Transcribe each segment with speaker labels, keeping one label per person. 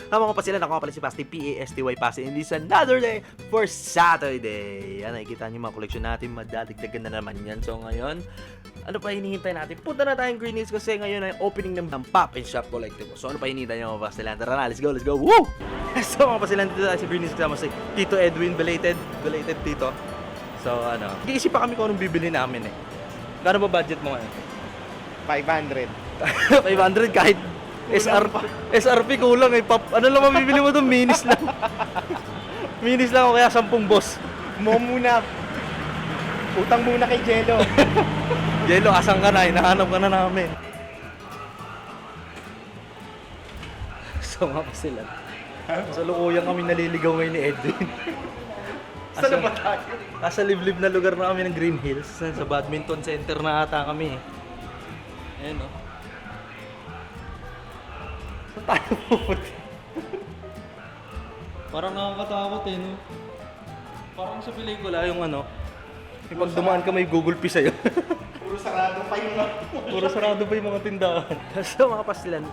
Speaker 1: Tama ko pa sila, nakuha pala si Pasty, P-A-S-T-Y Pasty, and this is another day for Saturday. Yan, nakikita nyo mga koleksyon natin, madadagdagan na naman yan. So ngayon, ano pa hinihintay natin? Punta na tayong Green Hills kasi ngayon ay opening ng Pop and Shop Collectible. So ano pa hinihintay nyo mga Pastilan? Tara na, let's go, let's go! Woo! So mga Pastilan, dito tayo sa Green Hills kasama si Tito Edwin, belated Tito. So ano, nag-iisip pa kami kung anong bibili namin eh. Kano ba budget mo ngayon?
Speaker 2: 500.
Speaker 1: 500 kahit SRP kulang eh. Ano lang mabibili mo doon? Minis lang. Minis lang o kaya 10 boss.
Speaker 2: Mo muna. Utang muna kay Jello.
Speaker 1: Jello, asan ka na? Hinahanap ka na namin. So nga pa sila. Sa lukuyang kami naliligaw ngayon ni Edwin.
Speaker 2: Saan ba tayo?
Speaker 1: Nasa liblib na lugar na kami ng Green Hills. Sa badminton center na ata kami eh. Ayan o. Saan tayo pupunta? Parang nakakatakot eh, no? Parang sa pelikula yung ano, yung pag dumaan ka may Google Pay sa'yo.
Speaker 2: Puro sarado pa yung
Speaker 1: Puro sarado pa yung mga tindahan. So mga Pastilan,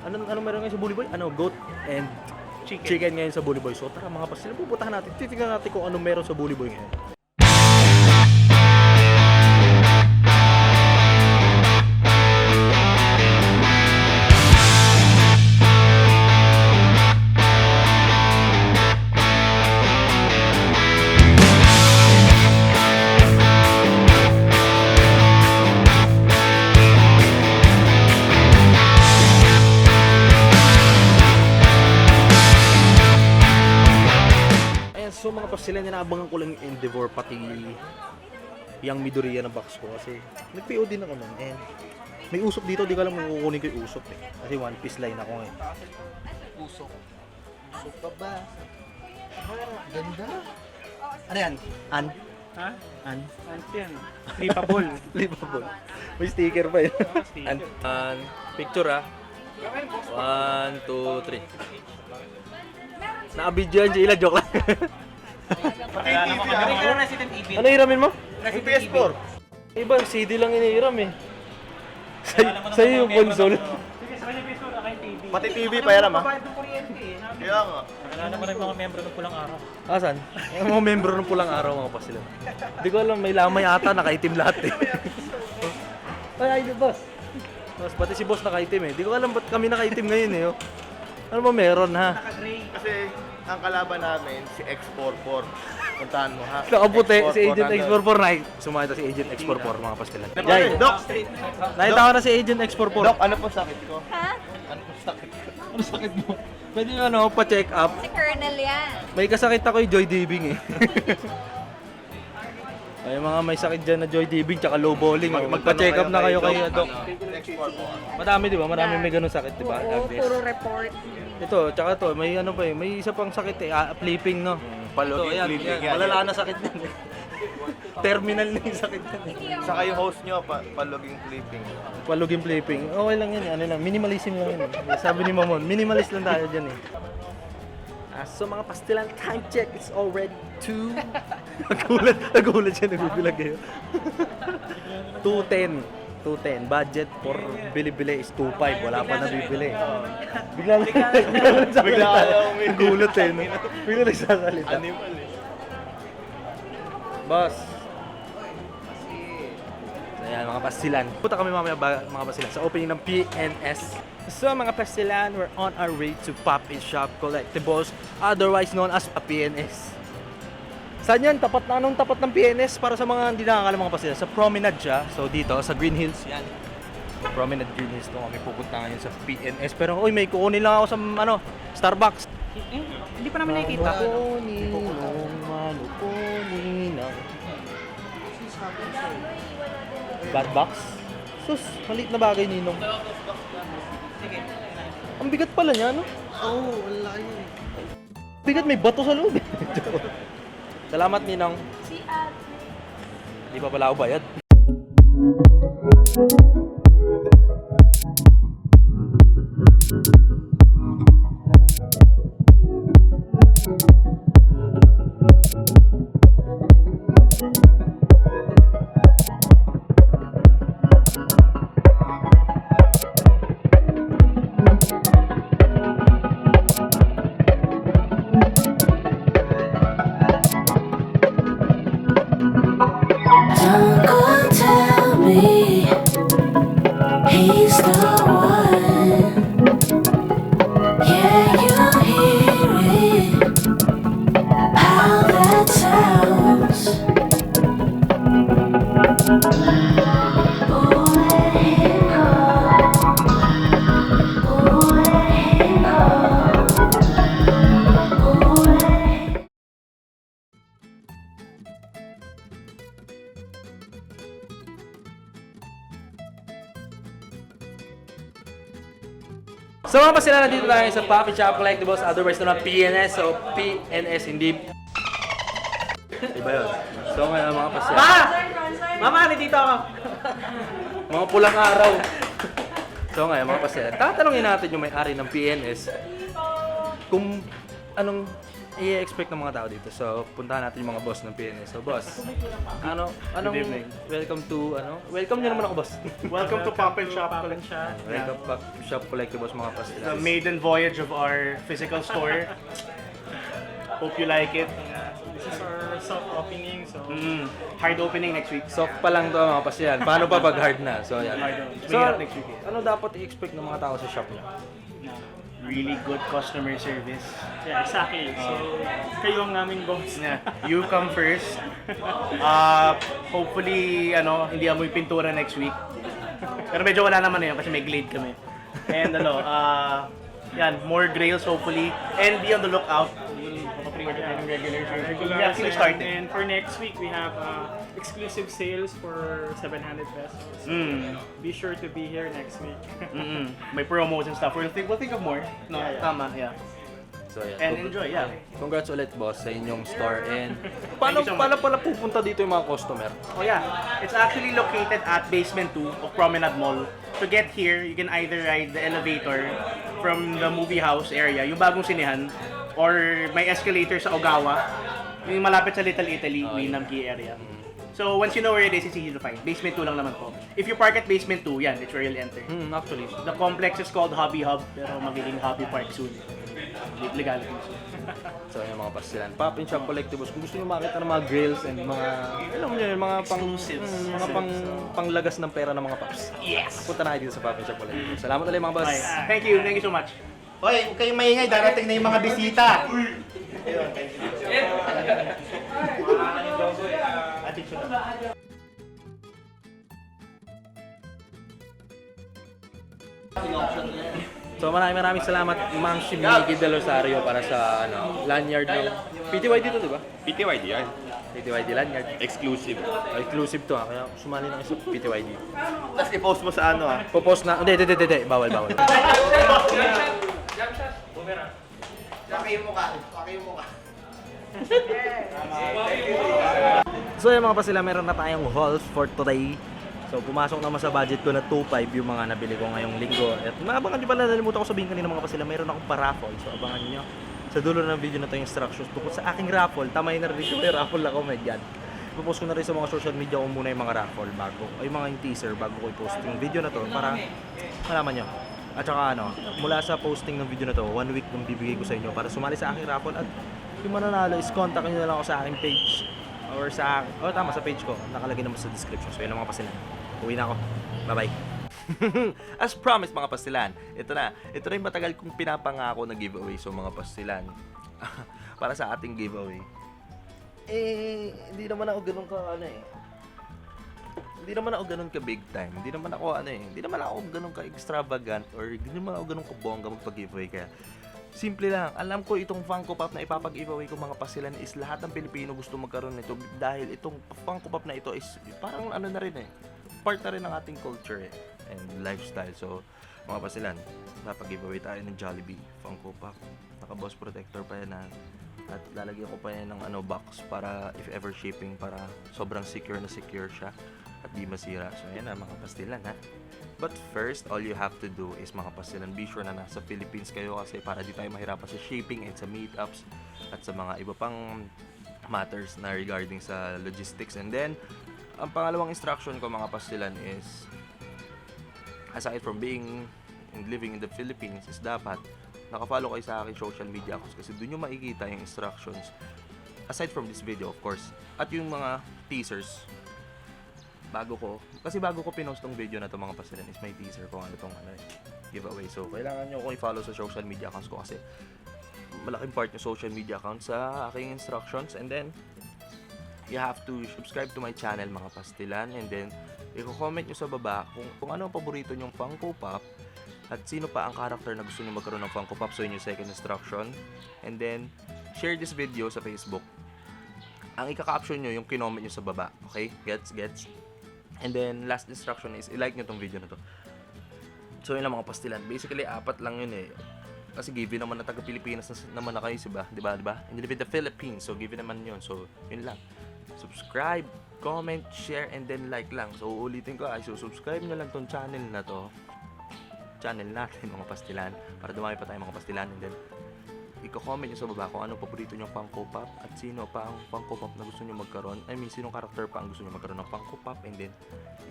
Speaker 1: ano meron ngayon sa Bully Boy? Ano, goat and chicken ngayon sa Bully Boy. So tara mga Pastilan, pupuntahan natin. Titignan natin kung ano meron sa Bully Boy ngayon. So mga Pastilan, inaabangan ko lang yung Endeavor pati yung Midoriya na box ko kasi nag-PO din ako nun and may usok dito, di ko alam kung kukunin ko yung usok eh. Kasi One Piece line ako ngayon.
Speaker 2: Usok. Usok pa ba? Ganda.
Speaker 1: Ano yan? An?
Speaker 3: Ha?
Speaker 1: An?
Speaker 3: Ante yan. Flipable.
Speaker 1: Flipable. May sticker pa yun.
Speaker 3: Sticker.
Speaker 1: An? Picture ah. 1, 2, 3. Nakabidyo yan, Jayla. Joke lang.
Speaker 3: Resident Evil.
Speaker 1: Ano hiramin mo?
Speaker 2: Yung PS4.
Speaker 1: Iba, CD lang inihiram eh. Sa'yo yung console.
Speaker 3: Sige, sa kanya piso na kayo TV.
Speaker 2: Pati TV pa yan ama.
Speaker 3: Babayad ng kuryente eh.
Speaker 2: Kaya nga.
Speaker 3: Nalala ko rin mga membro ng pulang araw.
Speaker 1: Asan? Yung mga membro ng pulang araw mga Pastilan. Hindi ko alam, may lamay ata, nakaitim lahat eh. Ay, boss. Boss, pati si boss nakaitim eh. Hindi ko alam ba't kami nakaitim ngayon eh. Oh. Ano ba meron ha?
Speaker 3: Naka-gray.
Speaker 2: Kasi ang kalaban namin si X44. Puntahan mo ha.
Speaker 1: Nakaputi, si Agent
Speaker 2: nandun.
Speaker 1: X44 na. Sumakita si Agent X44 mga Pastilan.
Speaker 2: Jay,
Speaker 1: Jay,
Speaker 2: Doc!
Speaker 1: nakita ko na si Agent X44.
Speaker 2: Doc, ano po sakit ko?
Speaker 4: Ha?
Speaker 2: Ano po sakit ko?
Speaker 1: Ano sakit mo? Pwede yung ano, pa-check up.
Speaker 4: Si Colonel yan.
Speaker 1: May kasakit ako yung Joy Diving eh. Ay mga may sakit dyan na Joy Diving tsaka low bowling. Magpa-check up na kayo kay Doc.
Speaker 2: X44.
Speaker 1: Madami di ba? Marami may ganun sakit di ba?
Speaker 4: Oo, puro report.
Speaker 1: Ito, tsaka to, may ano pa eh, may isa pang sakit eh, flipping no.
Speaker 2: Paluging
Speaker 1: Ito,
Speaker 2: flipping yan.
Speaker 1: Malala na sakit yan. Terminal na yung sakit yan eh.
Speaker 2: Saka yung host nyo, paluging flipping.
Speaker 1: Paluging flipping. Okay lang yan, ano lang, minimalism lang yun. Sabi ni Mamon, minimalist lang tayo dyan eh. So mga Pastilan, time check, it's already 2. Nagulat siya, nagbibilag kayo. 2:10. 2:10. Budget for bili-bili is 2.5. Wala pa nabibili. Bigla lang nagsasalita.
Speaker 2: Bigla ka
Speaker 1: Nagulat eh. No? Bigla nagsasalita.
Speaker 2: Animal eh.
Speaker 1: Boss. Ayan mga Pastilan. Punta kami mamaya mga Pastilan sa opening ng PNS. So mga Pastilan, we're on our way to Pop and Shop Collectibles, otherwise known as PNS. Saan yan? Tapat na anong tapat ng PNS para sa mga hindi nakakala mga Pastilan. Sa Promenade siya. So dito, sa Green Hills yan. Promenade Green Hills to kami pupunta ngayon sa PNS. Pero uy, may kukunin lang ako sa ano, Starbucks.
Speaker 3: Hindi pa namin nakikita.
Speaker 1: Bad box? Sus, maliit na bagay ninong.
Speaker 3: Sige.
Speaker 1: Ang bigat pala niya, no?
Speaker 2: Oo, wala yun.
Speaker 1: Bigat, may bato sa loob. Salamat, ninong.
Speaker 4: Si Ate.
Speaker 1: Di pa pala ako bayad. So mga pasila, nandito tayo sa Papi Shop Collectibles, otherwise known as PNS. So PNS, hindi... Iba yun. So ngayon mga pasila.
Speaker 3: Mama, nandito ako.
Speaker 1: Mga pulang araw. So ngayon mga pasila, tatanungin natin yung may-ari ng PNS kung anong i-expect ng mga tao dito. So puntahan natin yung mga boss ng PNS. So boss, anong
Speaker 2: Good evening.
Speaker 1: welcome nyo naman ako boss.
Speaker 2: Welcome to Pop and Shop
Speaker 3: Papan siya.
Speaker 1: Welcome back Shop Collectibles mga pasila.
Speaker 2: The maiden voyage of our physical store. Hope you like it.
Speaker 3: This is our soft opening, so
Speaker 2: Hard opening next week.
Speaker 1: Soft pa lang to mga pasiyan. Paano pa pag hard na? So yan. So,
Speaker 2: Mahirap next week
Speaker 1: ano dapat i-expect ng mga tao sa shop niya?
Speaker 2: Really good customer service.
Speaker 3: yeah, exactly. So, kayo ang aming boss.
Speaker 2: Yeah. You come first. Hopefully, hindi amoy pintura next week. Pero medyo wala naman yun kasi may glade kami. And yan, more grails hopefully. And be on the lookout. Pre-order tayo ng regular shirts. We actually started.
Speaker 5: And for next week, we have exclusive sales for 700 pesos. Be sure to be here next week.
Speaker 2: May promos and stuff. We'll think of more. No, tama, yeah.
Speaker 1: So yan.
Speaker 2: And enjoy, yeah.
Speaker 1: Congrats ulit boss sa inyong store and
Speaker 2: Thank you so much.
Speaker 1: paano pala pupunta dito yung mga customer?
Speaker 2: Oh yeah, it's actually located at basement 2 of Promenade Mall. To get here, you can either ride the elevator from the movie house area, yung bagong sinehan, or may escalator sa Ogawa, yung malapit sa Little Italy, Winam Key area. So once you know where it is, it's easy to find. Basement 2 lang naman po. If you park at basement 2, yan, that's where you'll enter.
Speaker 1: Actually.
Speaker 2: The complex is called Hobby Hub, pero magiging Hobby Park soon. Legality soon.
Speaker 1: So yung mga pasilan. Pop and Shop Collectibles. Kung gusto nyo makita ng mga grills and mga, alam mo yun, mga mga panglagas ng pera ng mga paps.
Speaker 2: Yes!
Speaker 1: Punta na kayo dito sa Pop and Shop Collectibles. Salamat ulit mga boss.
Speaker 2: Thank you so much.
Speaker 6: Hoy, huwag kayong maingay, darating na yung mga bisita.
Speaker 1: So maraming salamat Mang Shimiki Del Rosario para sa lanyard ng PTY dito, di ba?
Speaker 7: PTYD yan.
Speaker 1: PTYD lanyard.
Speaker 7: Exclusive.
Speaker 1: Exclusive to kaya sumali na kayo sa PTYD.
Speaker 6: Tapos i-post mo sa ano
Speaker 1: Popost na, hindi, bawal.
Speaker 6: Saka yung mukha.
Speaker 1: So yung mga pasila, meron na tayong hauls for today. So pumasok naman sa budget ko na 2.5 yung mga nabili ko ngayong linggo. At maabangan nyo pala, nalimutan ko sabihin kanina mga pasila, meron akong pa-raffle. So abangan nyo sa dulo ng video na to yung instructions tungkol sa aking raffle. Tamay na rin ko yung raffle ako, medyan. Ipopost ko na rin sa mga social media ko muna yung mga raffle bago, ay mga yung teaser bago ko i-post yung video na to para malaman nyo. At saka mula sa posting ng video na to, 1 week nung bibigay ko sa inyo para sumali sa aking raffle. At yung mananalo is contact nyo na lang ako sa aking page or sa page ko. Nakalagay naman sa description. So yun ang mga pasilan. Uwi na ako. Bye-bye. As promised mga pastilan, ito na yung matagal kong pinapangako na giveaway. So mga pastilan, para sa ating giveaway. Hindi naman ako ganun hindi naman ako ganun ka big time. Hindi naman ako ganun ka extravagant or hindi naman ako ganun ka bongga magpag-giveaway. Kaya simple lang. Alam ko itong Funko Pop na ipapag-giveaway ko mga pasilan is lahat ng Pilipino gusto magkaroon nito dahil itong Funko Pop na ito is parang na rin part na rin ng ating culture and lifestyle. So mga pasilan, napag-giveaway tayo ng Jollibee Funko Pop. Naka-boss protector pa yan at lalagyan ko pa yan ng box para if ever shipping para sobrang secure siya at di masira. So yan na mga pastilan But first, all you have to do is mga pastilan, be sure na nasa Philippines kayo kasi para di tayo mahirapan sa shipping and sa meetups at sa mga iba pang matters na regarding sa logistics. And then, ang pangalawang instruction ko mga pastilan is aside from being and living in the Philippines is dapat naka-follow kayo sa aking social media accounts kasi doon nyo makikita yung instructions aside from this video of course at yung mga teasers bago ko pinost tong video na to mga pastilan is may teaser ko tong giveaway. So kailangan nyo kong i-follow sa social media accounts ko kasi malaking part yung social media accounts sa aking instructions. And then you have to subscribe to my channel mga pastilan, and then i-comment nyo sa baba kung ano ang paborito nyong Funko Pop at sino pa ang character na gusto nyo magkaroon ng Funko Pop. So yun yung second instruction. And then share this video sa Facebook. Ang ika-caption nyo yung kinoment nyo sa baba. Okay? Gets? And then last instruction is i-like nyo tong video na to. So yun lang mga pastilan. Basically 4 lang yun eh. Kasi given naman na taga-Pilipinas naman na kayo, diba? And you live in the Philippines, so given naman yun. So, yun lang. Subscribe, comment, share, and then like lang. So, uulitin ko, so subscribe nyo lang tong channel na to. Channel natin, mga pastilan. Para dumami pa tayo mga pastilan. And then, i-comment nyo sa baba kung anong paborito nyo Funko Pop at sino pa ang Funko Pop na gusto nyo magkaroon. I mean, sinong character pa ang gusto nyo magkaroon ng Funko Pop. And then,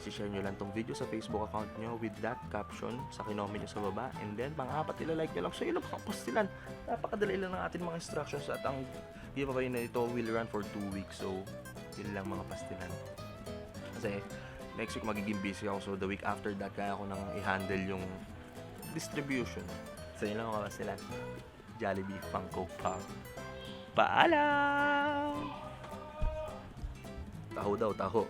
Speaker 1: isi-share nyo lang tong video sa Facebook account nyo with that caption sa kinoment nyo sa baba. And then, pang-apat, ilalike nyo lang. So, yun ang mga pastilan. Napakadali lang ng ating mga instructions at ang giveaway na ito will run for 2 weeks. So, yun lang mga pastilan. Kasi, next week magiging busy ako. So, the week after that, kaya ako nang i-handle yung distribution. So, yun lang mga pastilan. Jollibee Funko Pop. Paalam! Taho daw, taho.